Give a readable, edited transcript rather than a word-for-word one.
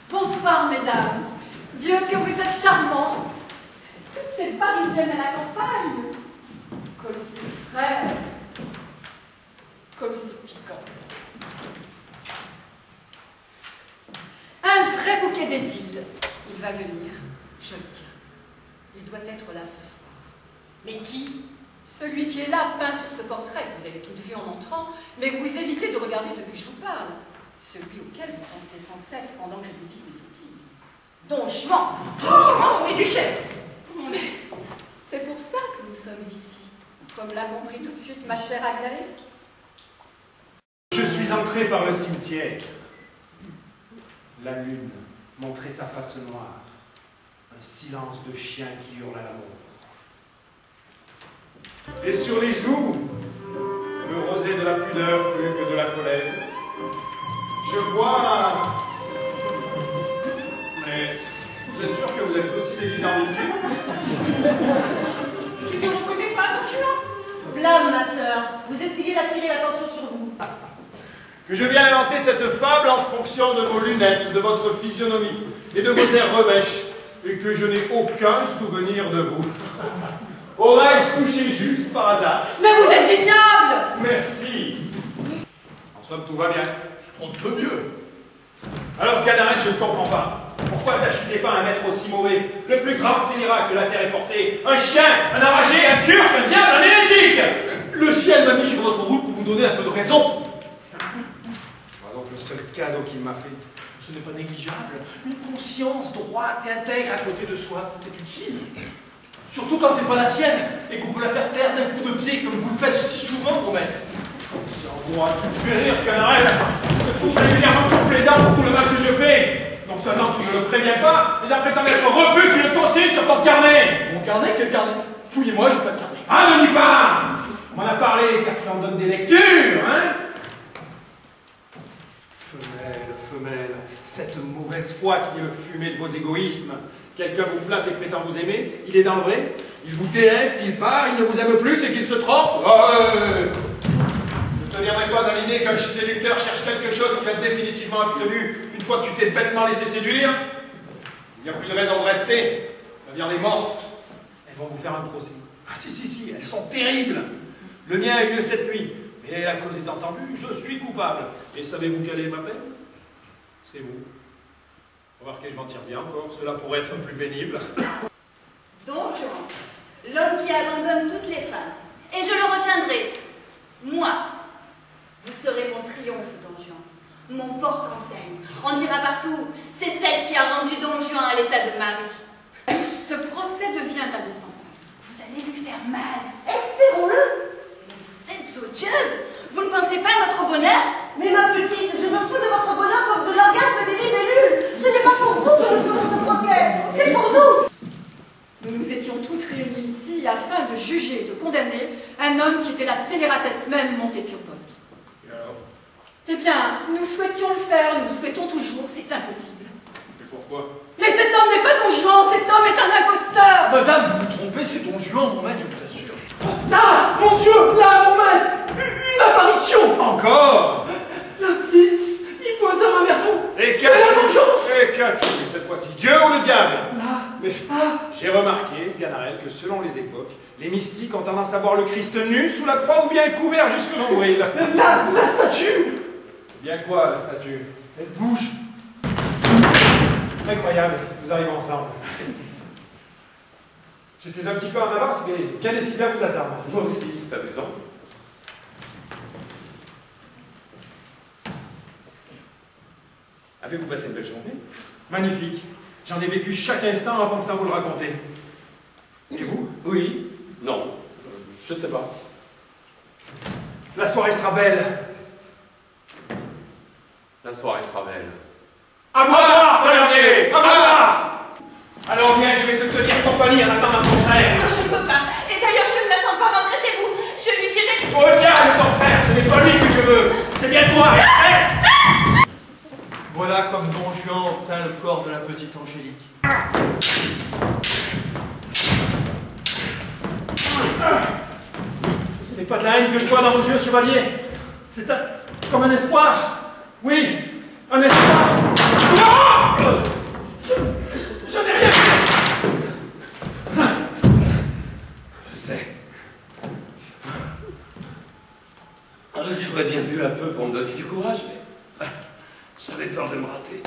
Bonsoir, mesdames. Dieu, que vous êtes charmantes. Toutes ces Parisiennes à la campagne. Comme c'est frais. Comme c'est piquant. Un vrai bouquet des villes. Il va venir, je le tiens. Il doit être là ce soir. Mais qui? Celui qui est là, peint sur ce portrait, que vous avez toutes vu en entrant, mais vous évitez de regarder depuis que je vous parle. Celui auquel vous pensez sans cesse pendant que je dépile mes sottises. Don Juan! Don Juan, mais duchesse! Mais c'est pour ça que nous sommes ici, comme l'a compris tout de suite ma chère Aglaé. Je suis entré par le cimetière. La lune montrait sa face noire, un silence de chien qui hurle à la mort. Et sur les joues, le rosé de la pudeur plus que de la colère. Je vois... Mais vous êtes sûr que vous êtes aussi déguisé en métier? Je ne vous reconnais pas, Don Juan. Blâme, ma sœur. Vous essayez d'attirer l'attention sur vous. Que je viens inventer cette fable en fonction de vos lunettes, de votre physionomie et de vos airs revêches, et que je n'ai aucun souvenir de vous. Aurais-je touché juste par hasard? Mais vous êtes ignoble! Merci. En somme, tout va bien. On peut mieux. Alors, Sganarelle, je ne comprends pas. Pourquoi n'achetez pas un être aussi mauvais? Le plus grand scélérat que la terre ait porté. Un chien, un enragé, un turc, un diable, un hérétique. Le ciel m'a mis sur votre route pour vous donner un peu de raison. Voilà donc le seul cadeau qu'il m'a fait. Ce n'est pas négligeable. Une conscience droite et intègre à côté de soi, c'est utile. Surtout quand c'est pas la sienne et qu'on peut la faire taire d'un coup de pied comme vous le faites si souvent, mon maître. Moi, tu me fais rire, Sganarelle. Je trouve ça évidemment complaisant pour tout le mal que je fais. Non seulement tu ne le préviens pas, mais après t'en être repu, tu le consignes sur ton carnet. Mon carnet? Quel carnet? Fouillez-moi, j'ai pas de carnet. Ah, ne dis pas! On m'en a parlé, car tu en donnes des lectures, hein? Femelle, femelle, cette mauvaise foi qui est le fumet de vos égoïsmes. Quelqu'un vous flatte et prétend vous aimer, il est dans le vrai. Il vous délaisse, il part, il ne vous aime plus, c'est qu'il se trompe. Je ne te viendrai pas à l'idée qu'un séducteur cherche quelque chose qu'il a définitivement obtenu une fois que tu t'es bêtement laissé séduire. Il n'y a plus de raison de rester. La viande est morte. Elles vont vous faire un procès. Ah si, elles sont terribles. Le mien a eu lieu cette nuit. Mais la cause est entendue, je suis coupable. Et savez-vous quelle est ma peine? C'est vous. Remarquez, je m'en tire bien encore. Cela pourrait être plus pénible. Don Juan, l'homme qui abandonne toutes les femmes. Et je le retiendrai. Moi. Vous serez mon triomphe, Don Juan. Mon porte-enseigne. On dira partout, c'est celle qui a rendu Don Juan à l'état de mari. Ce procès devient indispensable. Vous allez lui faire mal. Espérons-le. Mais vous êtes odieuse. Vous ne pensez pas à notre bonheur? Mais ma petite, je me fous de votre bonheur comme de l'orgasme des libellules. Ce n'est pas pour vous que nous faisons ce procès. C'est pour nous. Nous nous étions toutes réunies ici afin de juger, de condamner un homme qui était la scélératesse même montée sur pote. Et alors? Eh bien, nous souhaitions le faire, nous le souhaitons toujours, c'est impossible. Et pourquoi? Mais cet homme n'est pas Don Juan, cet homme est un imposteur! Madame, vous vous trompez, c'est Don Juan, mon maître, je vous assure. Là, mon Dieu, là, mon maître, une apparition. Encore? La pisse, il faut à ma mère. Et C'est la vengeance. Et qu'as-tu vu cette fois-ci? Dieu ou le diable? Là, Mais j'ai remarqué, Sganarelle, que selon les époques, les mystiques ont tendance à voir le Christ nu sous la croix ou bien couvert jusqu'au nombril. la statue. Bien quoi, la statue? Elle bouge. Incroyable, nous arrivons ensemble. J'étais un petit peu en avance, mais bien décidé à vous attendre. Moi aussi, c'est amusant. Avez-vous passé une belle journée? Magnifique. J'en ai vécu chaque instant en pensant vous le raconter. Et vous? Oui. Non. Je ne sais pas. La soirée sera belle. La soirée sera belle. À boire, tavernier! À boire! Alors viens, je vais te tenir compagnie en attendant ton frère. Non, je ne peux pas. Et d'ailleurs, je ne l'attends pas rentrer chez vous. Je lui dirai... Oh, diable, ton frère, ce n'est pas lui que je veux. C'est bien toi, espèce! Voilà comme Don Juan obtint le corps de la petite Angélique. Ce n'est pas de la haine que je vois dans vos yeux, chevalier. C'est comme un espoir. Oui, un espoir. Non! Je n'ai rien fait. Je sais. J'aurais bien bu un peu pour me donner du courage, mais j'avais peur de me rater.